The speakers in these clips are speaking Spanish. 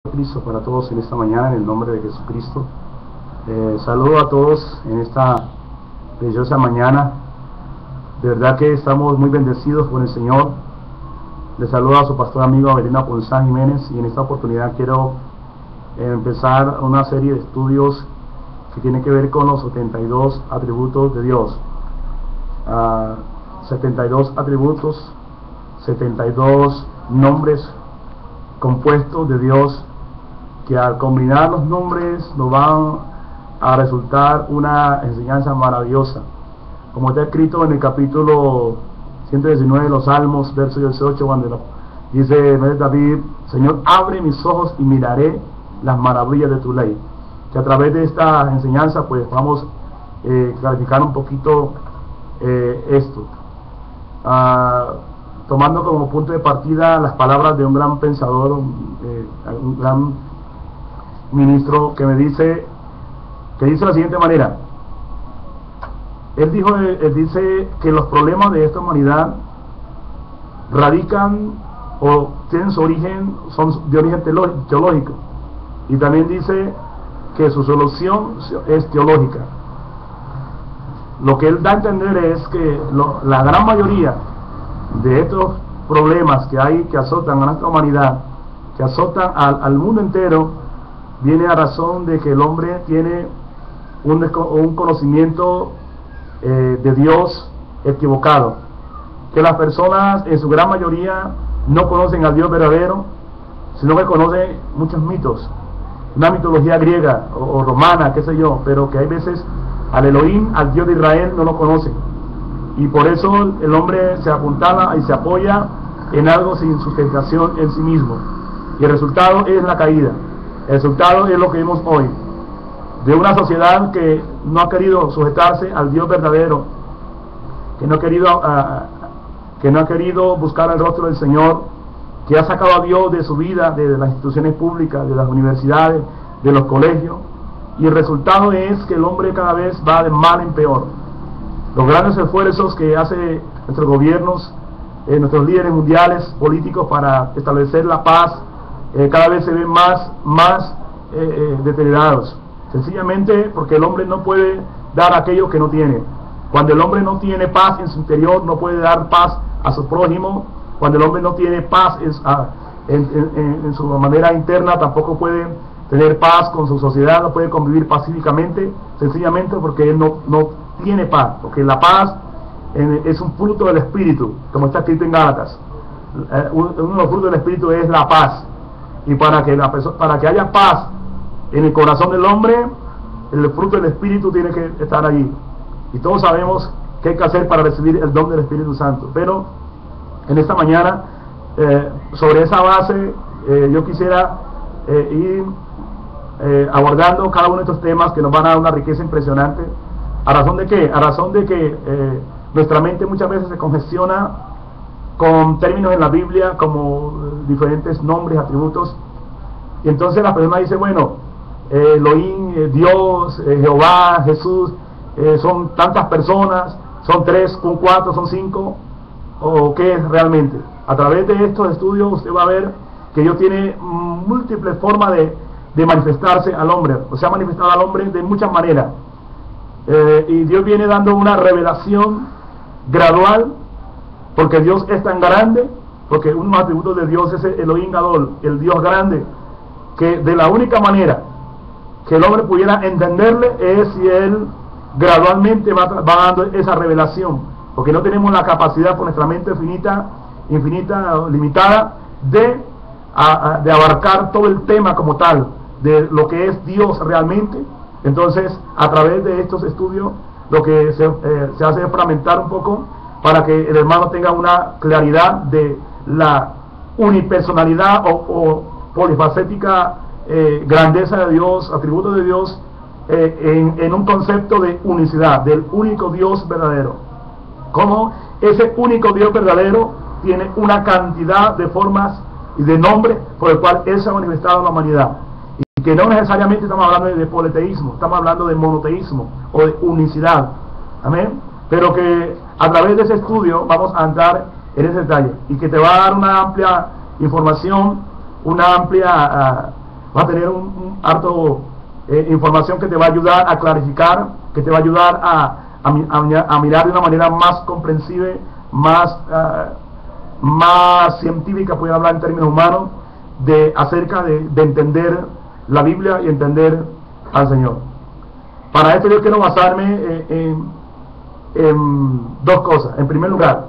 Cristo para todos en esta mañana, en el nombre de Jesucristo. Saludo a todos en esta preciosa mañana. De verdad que estamos muy bendecidos por el Señor. Les saludo a su pastor amigo Avelino Ponzán Jiménez, y en esta oportunidad quiero empezar una serie de estudios que tiene que ver con los 72 atributos de Dios. 72 atributos, 72 nombres compuestos de Dios, que al combinar los nombres nos van a resultar una enseñanza maravillosa, como está escrito en el capítulo 119 de los Salmos, verso 18, cuando dice David: Señor, abre mis ojos y miraré las maravillas de tu ley. Que a través de esta enseñanza pues vamos a clarificar un poquito esto, tomando como punto de partida las palabras de un gran pensador, un gran ministro, que dice de la siguiente manera. Él dice que los problemas de esta humanidad radican o tienen su origen, son de origen teológico, y también dice que su solución es teológica. Lo que él da a entender es que la gran mayoría de estos problemas que hay, que azotan a nuestra humanidad, que azotan al mundo entero, viene a razón de que el hombre tiene un conocimiento de Dios equivocado, que las personas en su gran mayoría no conocen al Dios verdadero, sino que conocen muchos mitos, una mitología griega o romana, qué sé yo, pero que hay veces al Elohim, al Dios de Israel, no lo conocen, y por eso el hombre se apuntala y se apoya en algo sin sustentación en sí mismo, y el resultado es la caída. El resultado es lo que vemos hoy, de una sociedad que no ha querido sujetarse al Dios verdadero, que no ha querido buscar el rostro del Señor, que ha sacado a Dios de su vida, de las instituciones públicas, de las universidades, de los colegios, y el resultado es que el hombre cada vez va de mal en peor. Los grandes esfuerzos que hacen nuestros gobiernos, nuestros líderes mundiales políticos para establecer la paz, cada vez se ven más deteriorados, sencillamente porque el hombre no puede dar aquello que no tiene. Cuando el hombre no tiene paz en su interior, no puede dar paz a su prójimo. Cuando el hombre no tiene paz en su manera interna, tampoco puede tener paz con su sociedad, no puede convivir pacíficamente, sencillamente porque él no tiene paz, porque la paz es un fruto del Espíritu, como está escrito en Gálatas. Uno de los frutos del Espíritu es la paz, y para que haya paz en el corazón del hombre, el fruto del Espíritu tiene que estar allí, y todos sabemos qué hay que hacer para recibir el don del Espíritu Santo. Pero en esta mañana, sobre esa base, yo quisiera ir abordando cada uno de estos temas que nos van a dar una riqueza impresionante. ¿A razón de qué? A razón de que nuestra mente muchas veces se congestiona con términos en la Biblia como diferentes nombres, atributos, y entonces la persona dice: bueno, Elohim, Dios, Jehová, Jesús, son tantas personas, son 3, son 4, son 5, o qué es realmente. A través de estos estudios usted va a ver que Dios tiene múltiples formas de manifestarse al hombre, o sea, manifestado al hombre de muchas maneras, y Dios viene dando una revelación gradual, porque Dios es tan grande, porque uno de los atributos de Dios es el Elohim Gadol, el Dios grande, que de la única manera que el hombre pudiera entenderle es si él gradualmente va dando esa revelación, porque no tenemos la capacidad por nuestra mente infinita, limitada, de abarcar todo el tema como tal, de lo que es Dios realmente. Entonces, a través de estos estudios, lo que se hace es fragmentar un poco, para que el hermano tenga una claridad de la unipersonalidad o polifacética grandeza de Dios, atributos de Dios, en un concepto de unicidad, del único Dios verdadero. Como ese único Dios verdadero tiene una cantidad de formas y de nombres por el cual Él se ha manifestado en la humanidad, y que no necesariamente estamos hablando de politeísmo, estamos hablando de monoteísmo o de unicidad. Amén. Pero que a través de ese estudio vamos a entrar en ese detalle, y que te va a dar una amplia información, una amplia vas a tener un harto información que te va a ayudar a clarificar, que te va a ayudar a mirar de una manera más comprensible, más científica, pueden hablar en términos humanos, acerca de entender la Biblia y entender al Señor. Para esto yo quiero basarme en dos cosas. En primer lugar,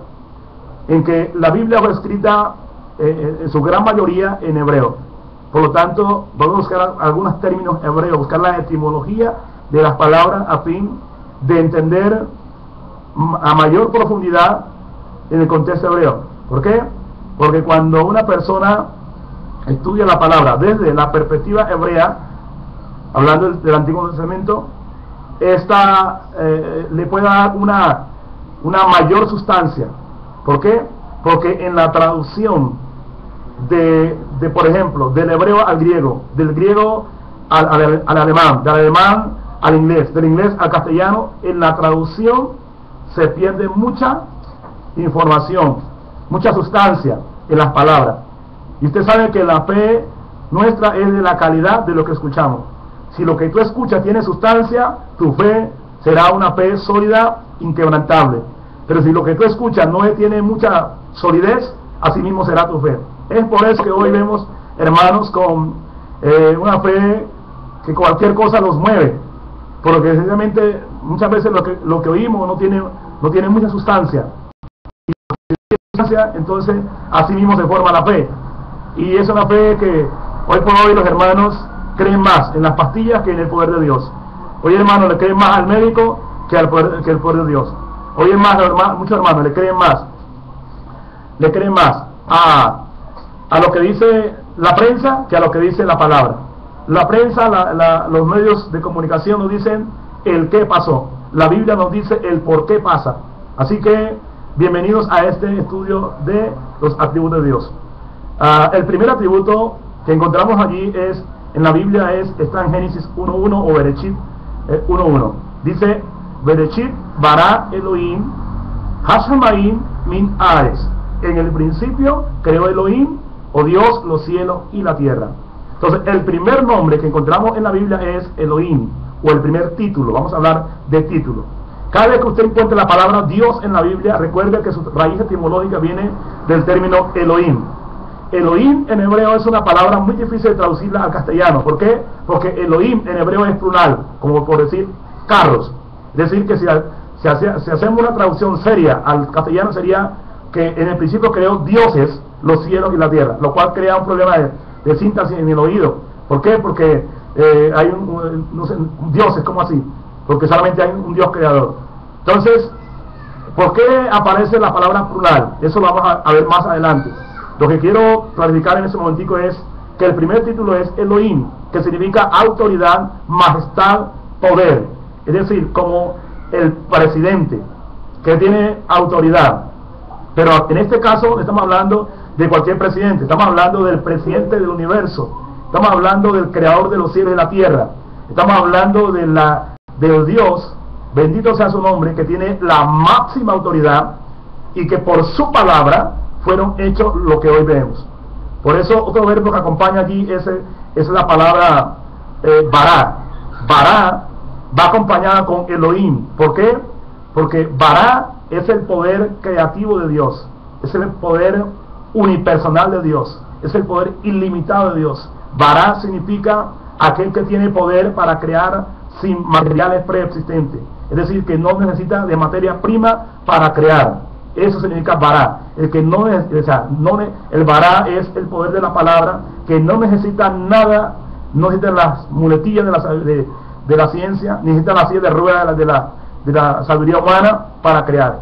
en que la Biblia fue escrita en su gran mayoría en hebreo. Por lo tanto, vamos a buscar algunos términos hebreos, buscar la etimología de las palabras a fin de entender a mayor profundidad en el contexto hebreo. ¿Por qué? Porque cuando una persona estudia la palabra desde la perspectiva hebrea, hablando del Antiguo Testamento, esta le puede dar una mayor sustancia. ¿Por qué? Porque en la traducción por ejemplo, del hebreo al griego, del griego al alemán, del alemán al inglés, del inglés al castellano, en la traducción se pierde mucha información, mucha sustancia en las palabras. Y usted sabe que la fe nuestra es de la calidad de lo que escuchamos. Si lo que tú escuchas tiene sustancia, tu fe será una fe sólida, inquebrantable. Pero si lo que tú escuchas no tiene mucha solidez, así mismo será tu fe. Es por eso que hoy vemos hermanos con una fe que cualquier cosa los mueve, porque sencillamente muchas veces lo que oímos no tiene mucha sustancia, y entonces así mismo se forma la fe. Y es una fe que hoy por hoy los hermanos creen más en las pastillas que en el poder de Dios. Hoy hermanos le creen más al médico que el poder de Dios. Hoy muchos hermanos le creen más a lo que dice la prensa que a lo que dice la palabra. La prensa, los medios de comunicación nos dicen el qué pasó. La Biblia nos dice el por qué pasa. Así que bienvenidos a este estudio de los atributos de Dios. El primer atributo que encontramos allí en la Biblia está en Génesis 1.1 o Bereshit 1.1. Dice: Bereshit bara Elohim Hashamayim min Ares. En el principio creó Elohim, o Dios, los cielos y la tierra. Entonces el primer nombre que encontramos en la Biblia es Elohim, o el primer título. Vamos a hablar de título. Cada vez que usted encuentre la palabra Dios en la Biblia, recuerde que su raíz etimológica viene del término Elohim. Elohim en hebreo es una palabra muy difícil de traducirla al castellano. ¿Por qué? Porque Elohim en hebreo es plural, como por decir carros. Es decir, que si hacemos una traducción seria al castellano sería que en el principio creó dioses, los cielos y la tierra, lo cual crea un problema de síntesis en el oído. ¿Por qué? Porque hay dioses, ¿cómo así? Porque solamente hay un Dios creador. Entonces, ¿por qué aparece la palabra plural? Eso lo vamos a ver más adelante. Lo que quiero clarificar en ese momentico es que el primer título es Elohim, que significa autoridad, majestad, poder. Es decir, como el presidente que tiene autoridad. Pero en este caso estamos hablando de cualquier presidente, estamos hablando del presidente del universo, estamos hablando del creador de los cielos y la tierra, estamos hablando del Dios, bendito sea su nombre, que tiene la máxima autoridad y que por su palabra fueron hechos lo que hoy vemos. Por eso otro verbo que acompaña allí es la palabra bará. Bará va acompañada con Elohim. ¿Por qué? Porque bará es el poder creativo de Dios, es el poder unipersonal de Dios, es el poder ilimitado de Dios. Bará significa aquel que tiene poder para crear sin materiales preexistentes, es decir, que no necesita de materia prima para crear. Eso significa bará. El bará es el poder de la palabra, que no necesita nada, no necesita las muletillas de la ciencia, ni necesita la silla de ruedas de la sabiduría humana para crear.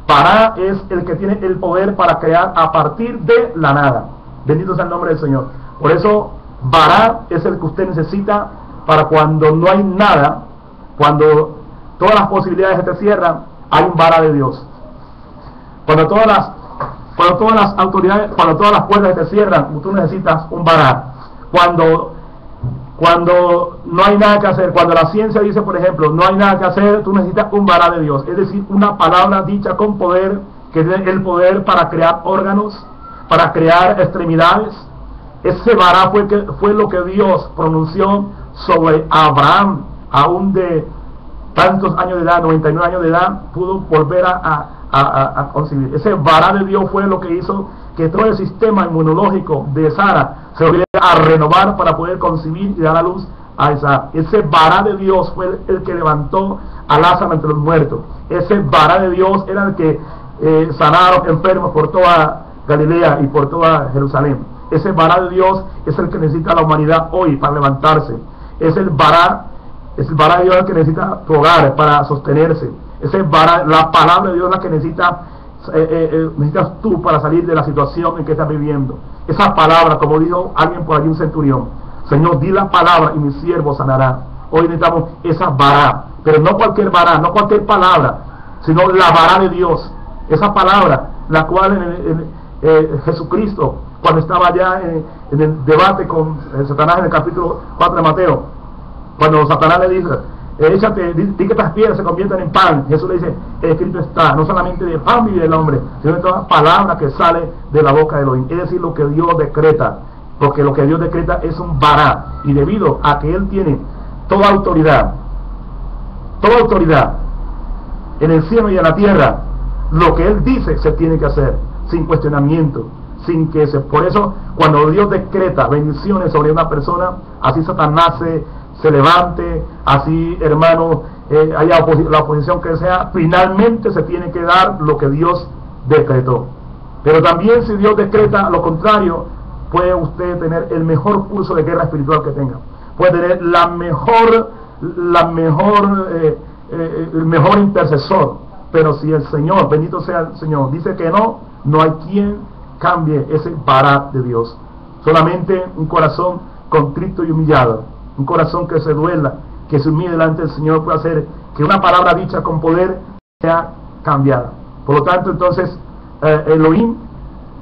Bará es el que tiene el poder para crear a partir de la nada. Bendito sea el nombre del Señor. Por eso bará es el que usted necesita para cuando no hay nada, cuando todas las posibilidades se te cierran, hay un bará de Dios. Cuando todas las autoridades, cuando todas las puertas se te cierran, tú necesitas un bará. Cuando no hay nada que hacer, cuando la ciencia dice, por ejemplo, no hay nada que hacer, tú necesitas un bará de Dios, es decir, una palabra dicha con poder, que tiene el poder para crear órganos, para crear extremidades, Ese vará fue lo que Dios pronunció sobre Abraham, aún de tantos años de edad, 99 años de edad, pudo volver a concebir. Ese vará de Dios fue lo que hizo que todo el sistema inmunológico de Sara se volviera a renovar para poder concebir y dar a luz a Isaac. Ese vará de Dios fue el que levantó a Lázaro entre los muertos. Ese vará de Dios era el que sanaron enfermos por toda Galilea y por toda Jerusalén. Ese vará de Dios es el que necesita la humanidad hoy para levantarse. Es el vará de Dios el que necesita tu hogar para sostenerse. Ese vará, la palabra de Dios es la que necesitas tú para salir de la situación en que estás viviendo. Esa palabra, como dijo alguien por allí, un centurión: Señor, di la palabra y mi siervo sanará. Hoy necesitamos esa vará, pero no cualquier vará, no cualquier palabra, sino la vará de Dios. Esa palabra, la cual Jesucristo, cuando estaba ya en el debate con Satanás en el capítulo 4 de Mateo, cuando Satanás le dice: échate, di que estas piedras se conviertan en pan, Jesús le dice: escrito está, no solamente de pan vive el hombre, sino de toda palabra que sale de la boca de Elohim. Es decir, lo que Dios decreta, porque lo que Dios decreta es un vará, y debido a que Él tiene toda autoridad en el cielo y en la tierra, lo que Él dice se tiene que hacer, sin cuestionamiento, sin que por eso, cuando Dios decreta bendiciones sobre una persona, así Satanás se levante, así, hermano, haya la oposición que sea, finalmente se tiene que dar lo que Dios decretó. Pero también, si Dios decreta lo contrario, puede usted tener el mejor curso de guerra espiritual que tenga, puede tener el mejor intercesor, pero si el Señor, bendito sea el Señor, dice que no, no hay quien cambie ese vará de Dios. Solamente un corazón contrito y humillado, un corazón que se duela, que se humille delante del Señor, puede hacer que una palabra dicha con poder sea cambiada. Por lo tanto, entonces, Elohim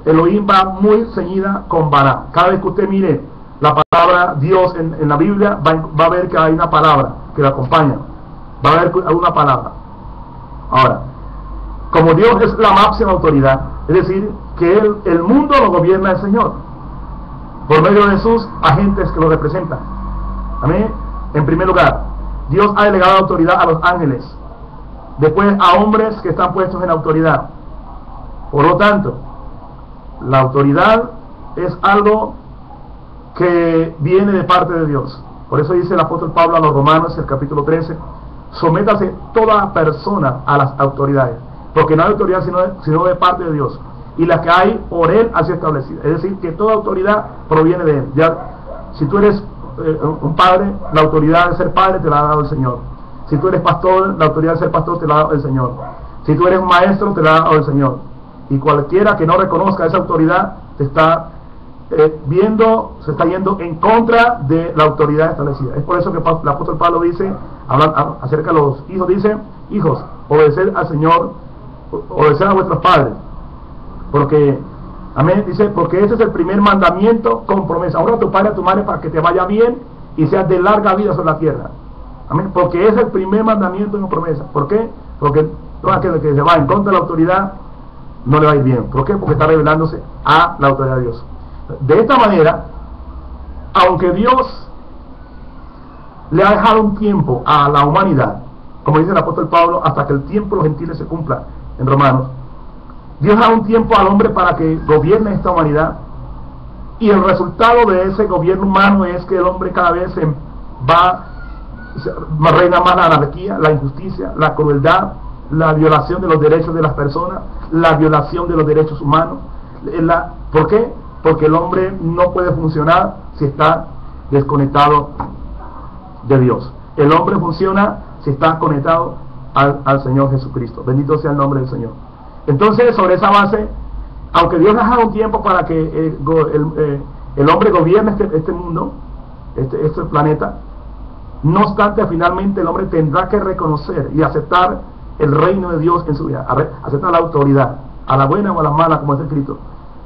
va muy ceñida con vará. Cada vez que usted mire la palabra Dios en la Biblia, va a ver que hay una palabra que la acompaña. Va a haber una palabra. Ahora, como Dios es la máxima autoridad, es decir, que el mundo lo gobierna el Señor, por medio de sus agentes que lo representan. Amén. En primer lugar, Dios ha delegado autoridad a los ángeles, después a hombres que están puestos en autoridad. Por lo tanto, la autoridad es algo que viene de parte de Dios. Por eso dice el apóstol Pablo a los Romanos, el capítulo 13: sométase toda persona a las autoridades, porque no hay autoridad sino de parte de Dios, y la que hay por Él ha sido establecida. Es decir, que toda autoridad proviene de Él. Ya, si tú eres un padre, la autoridad de ser padre te la ha dado el Señor. Si tú eres pastor, la autoridad de ser pastor te la ha dado el Señor. Si tú eres un maestro, te la ha dado el Señor. Y cualquiera que no reconozca esa autoridad te está se está yendo en contra de la autoridad establecida. Es por eso que el apóstol Pablo dice, hablando acerca de los hijos, dice: hijos, obedeced al Señor, obedeced a vuestros padres, porque, amén, dice, porque ese es el primer mandamiento con promesa: honra a tu padre y a tu madre para que te vaya bien y seas de larga vida sobre la tierra. Amén, porque es el primer mandamiento con promesa. ¿Por qué? Porque todo aquel que se va en contra de la autoridad no le va a ir bien. ¿Por qué? Porque está revelándose a la autoridad de Dios. De esta manera, aunque Dios le ha dejado un tiempo a la humanidad, como dice el apóstol Pablo, hasta que el tiempo de los gentiles se cumpla en Romanos, Dios da un tiempo al hombre para que gobierne esta humanidad, y el resultado de ese gobierno humano es que el hombre cada vez reina más la anarquía, la injusticia, la crueldad, la violación de los derechos de las personas, la violación de los derechos humanos. ¿Por qué? Porque el hombre no puede funcionar si está desconectado de Dios. El hombre funciona si está conectado al Señor Jesucristo. Bendito sea el nombre del Señor. Entonces, sobre esa base, aunque Dios ha dejado un tiempo para que el hombre gobierne este mundo, este planeta, no obstante, finalmente el hombre tendrá que reconocer y aceptar el reino de Dios en su vida, aceptar la autoridad, a la buena o a la mala, como es escrito.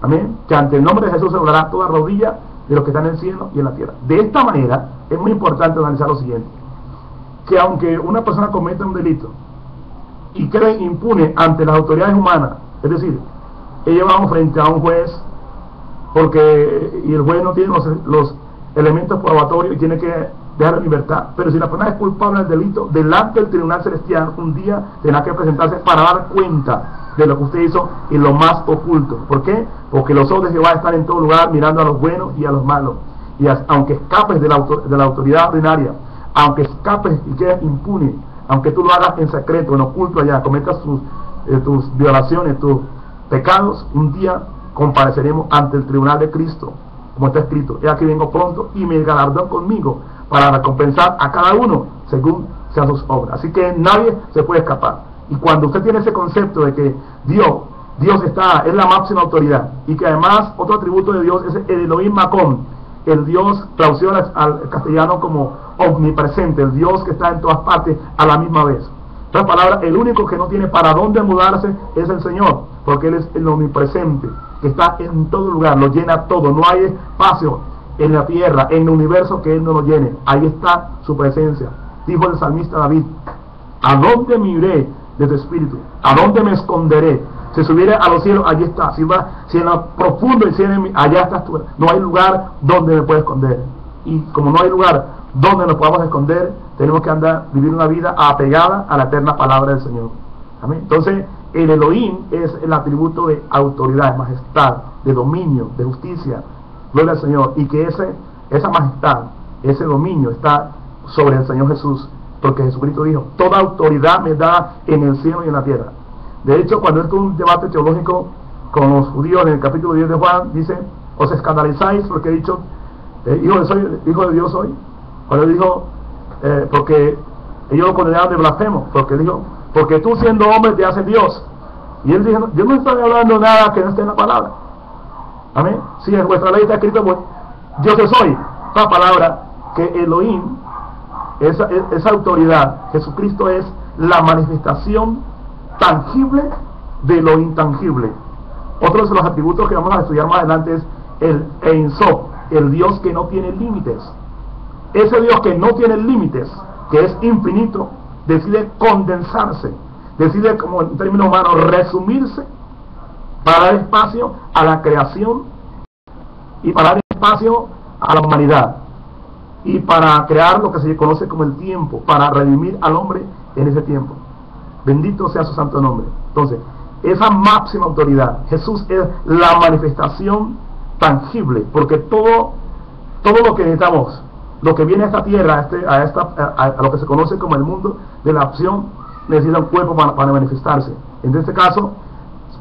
Amén. Que ante el nombre de Jesús se doblará toda rodilla de los que están en el cielo y en la tierra. De esta manera, es muy importante analizar lo siguiente: que aunque una persona cometa un delito y quede impune ante las autoridades humanas, es decir, ellos van frente a un juez porque y el juez no tiene los elementos probatorios y tiene que dejar la libertad. Pero si la persona es culpable del delito, delante del tribunal celestial un día tendrá que presentarse para dar cuenta de lo que usted hizo en lo más oculto. ¿Por qué? Porque los ojos de Jehová están en todo lugar, mirando a los buenos y a los malos. Y aunque escapes de la autoridad ordinaria, aunque escapes y quedes impune, aunque tú lo hagas en secreto, en oculto allá, cometas tus violaciones, tus pecados, un día compareceremos ante el tribunal de Cristo, como está escrito: he aquí vengo pronto, y mi galardón conmigo, para recompensar a cada uno según sean sus obras. Así que nadie se puede escapar. Y cuando usted tiene ese concepto de que Dios es la máxima autoridad, y que además otro atributo de Dios es el Elohim Macón, el Dios traducido al castellano como omnipresente, el Dios que está en todas partes a la misma vez. En otras palabras, el único que no tiene para dónde mudarse es el Señor, porque Él es el omnipresente, que está en todo lugar, lo llena todo. No hay espacio en la tierra, en el universo, que Él no lo llene. Ahí está su presencia. Dijo el salmista David: ¿a dónde me iré de tu espíritu? ¿A dónde me esconderé? Si subiere a los cielos, allí está. Si en lo profundo del cielo, allá estás tú. No hay lugar donde me pueda esconder. Y como no hay lugar donde nos podamos esconder, tenemos que vivir una vida apegada a la eterna palabra del Señor. Amén. Entonces, el Elohim es el atributo de autoridad, de majestad, de dominio, de justicia. Gloria al Señor. Y que esa majestad, ese dominio está sobre el Señor Jesús, porque Jesucristo dijo: toda autoridad me da en el cielo y en la tierra. De hecho, cuando él tuvo un debate teológico con los judíos en el capítulo 10 de Juan, dice: os escandalizáis porque he dicho hijo de Dios soy. Cuando él dijo, porque ellos lo condenaron de blasfemo, porque dijo: porque tú siendo hombre te haces Dios. Y él dijo: yo no estoy hablando nada que no esté en la palabra. Amén. Si en vuestra ley está escrito, pues yo te soy. Esta palabra que Elohim, esa autoridad, Jesucristo es la manifestación tangible de lo intangible. Otro de los atributos que vamos a estudiar más adelante es el Ein Sof, el Dios que no tiene límites. Ese Dios que no tiene límites, que es infinito, decide condensarse, decide, como en términos humanos, resumirse para dar espacio a la creación y para dar espacio a la humanidad y para crear lo que se conoce como el tiempo, para redimir al hombre en ese tiempo. Bendito sea su santo nombre. Entonces, esa máxima autoridad, Jesús es la manifestación tangible, porque todo lo que necesitamos, lo que viene a esta tierra, a lo que se conoce como el mundo de la opción, necesita un cuerpo para manifestarse. En este caso,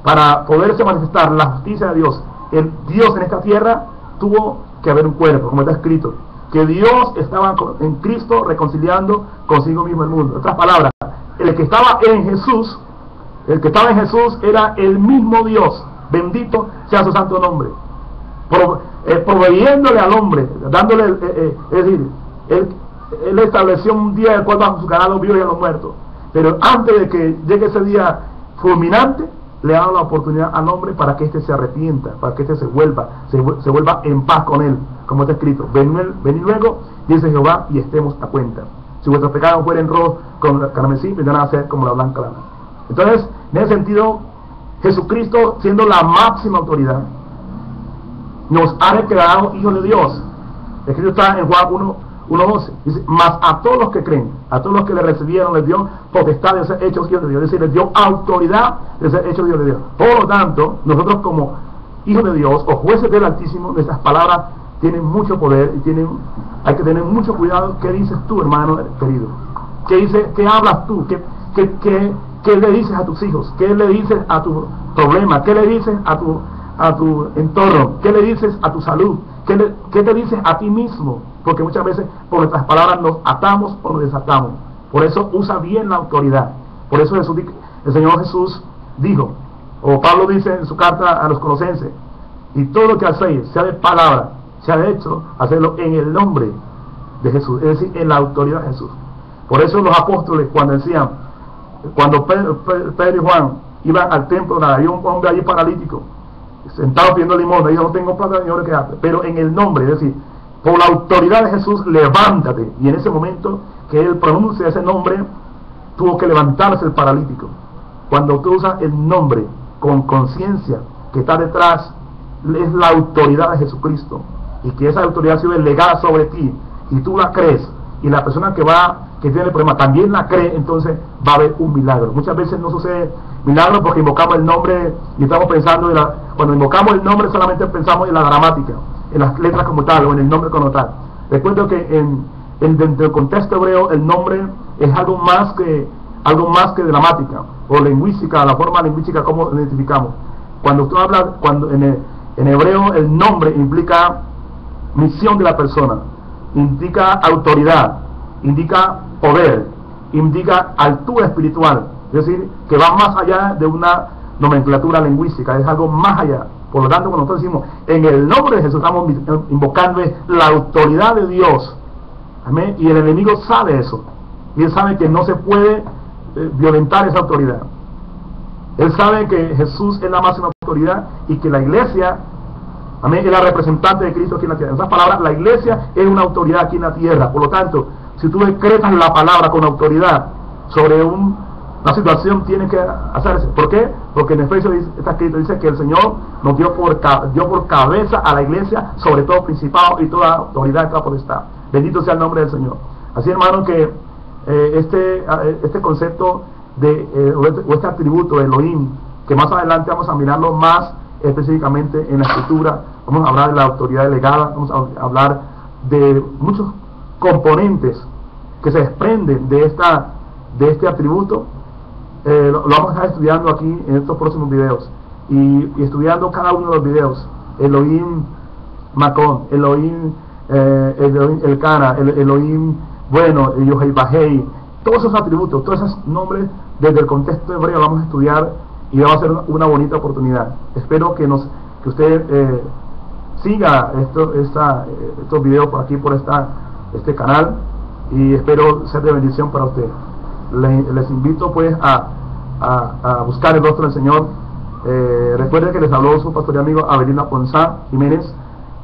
para poderse manifestar la justicia de Dios, el Dios en esta tierra, tuvo que haber un cuerpo, como está escrito, que Dios estaba en Cristo reconciliando consigo mismo el mundo. En otras palabras, el que estaba en Jesús era el mismo Dios, bendito sea su santo nombre, proveyéndole al hombre, dándole, es decir, él estableció un día en el cual bajo su canal los vivos y a los muertos, pero antes de que llegue ese día fulminante, le ha dado la oportunidad al hombre para que éste se arrepienta, para que éste se vuelva en paz con él, como está escrito: venid luego, dice Jehová, y estemos a cuenta. Si vuestros pecados fueren rojos como el carmesí, vendrán a ser como la blanca lana. Entonces, en ese sentido, Jesucristo, siendo la máxima autoridad, nos ha declarado hijos de Dios. Escrito está en Juan 1:12. Dice: mas a todos los que creen, a todos los que le recibieron, les dio potestad de ser hechos hijos de Dios. Es decir, les dio autoridad de ser hechos hijos de Dios. Por lo tanto, nosotros como hijos de Dios o jueces del Altísimo, nuestras palabras tienen mucho poder y hay que tener mucho cuidado. ¿Qué dices tú, hermano querido? ¿Qué hablas tú? ¿Qué le dices a tus hijos? ¿Qué le dices a tu problema? ¿Qué le dices a tu entorno? ¿Qué le dices a tu salud? ¿Qué te dices a ti mismo? Porque muchas veces por nuestras palabras nos atamos o nos desatamos. Por eso usa bien la autoridad. Por eso el Señor Jesús dijo, o Pablo dice en su carta a los Colosenses: y todo lo que hacéis, sea de palabra, sea de hecho, hacerlo en el nombre de Jesús, es decir, en la autoridad de Jesús. Por eso los apóstoles, cuando Pedro y Juan iban al templo, había un hombre allí paralítico, sentado pidiendo limosna, y dijo: no tengo plata ni oro que darte, pero en el nombre, es decir, por la autoridad de Jesús, levántate. Y en ese momento que él pronuncia ese nombre, tuvo que levantarse el paralítico. Cuando tú usas el nombre con conciencia que está detrás es la autoridad de Jesucristo, y que esa autoridad ha sido delegada sobre ti, y tú la crees, y la persona que tiene el problema también la cree, entonces va a haber un milagro. Muchas veces no sucede milagro porque invocamos el nombre y estamos pensando cuando invocamos el nombre solamente pensamos en la gramática, en las letras como tal, o en el nombre como tal. Recuerdo que dentro del contexto hebreo el nombre es algo más que gramática o lingüística, la forma lingüística como identificamos. Cuando tú hablas, en hebreo el nombre implica misión de la persona, indica autoridad, indica poder, indica altura espiritual, es decir, que va más allá de una nomenclatura lingüística, es algo más allá. Por lo tanto, cuando nosotros decimos en el nombre de Jesús, estamos invocando la autoridad de Dios. Amén. Y el enemigo sabe eso, y él sabe que no se puede violentar esa autoridad. Él sabe que Jesús es la máxima autoridad y que la iglesia, amén, es la representante de Cristo aquí en la tierra. En otras palabras, la iglesia es una autoridad aquí en la tierra. Por lo tanto, si tú decretas la palabra con autoridad sobre una situación, tiene que hacerse. ¿Por qué? Porque en Efesios está escrito, dice que el Señor nos dio por cabeza a la iglesia, sobre todo principado y toda autoridad y toda potestad. Bendito sea el nombre del Señor. Así, hermano, que este concepto o este atributo de Elohim, que más adelante vamos a mirarlo más específicamente en la escritura, vamos a hablar de la autoridad delegada, vamos a hablar de muchos componentes que se desprenden de este atributo. Lo vamos a estar estudiando aquí en estos próximos videos y estudiando cada uno de los videos. Elohim Macón, Elohim Elcana, Elohim bueno, Yohei Bahei, todos esos atributos, todos esos nombres desde el contexto hebreo vamos a estudiar, y va a ser una bonita oportunidad. Espero que usted siga estos videos por aquí, por este canal, y espero ser de bendición para usted. Les invito pues a buscar el rostro del Señor. Recuerden que les habló su pastor y amigo Avelina Ponzá Jiménez,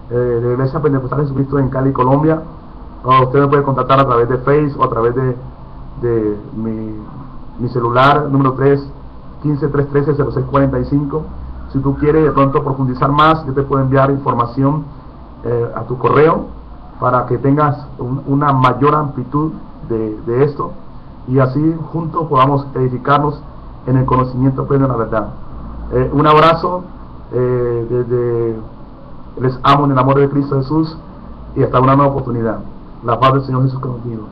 de la Iglesia Pentecostal de Jesucristo en Cali, Colombia. Usted me puede contactar a través de Facebook o a través de mi celular, número 315-313-0645. Si tú quieres de pronto profundizar más, yo te puedo enviar información a tu correo para que tengas una mayor amplitud de esto, y así juntos podamos edificarnos en el conocimiento pleno de la verdad. Un abrazo, les amo en el amor de Cristo Jesús, y hasta una nueva oportunidad. La paz del Señor Jesús contigo.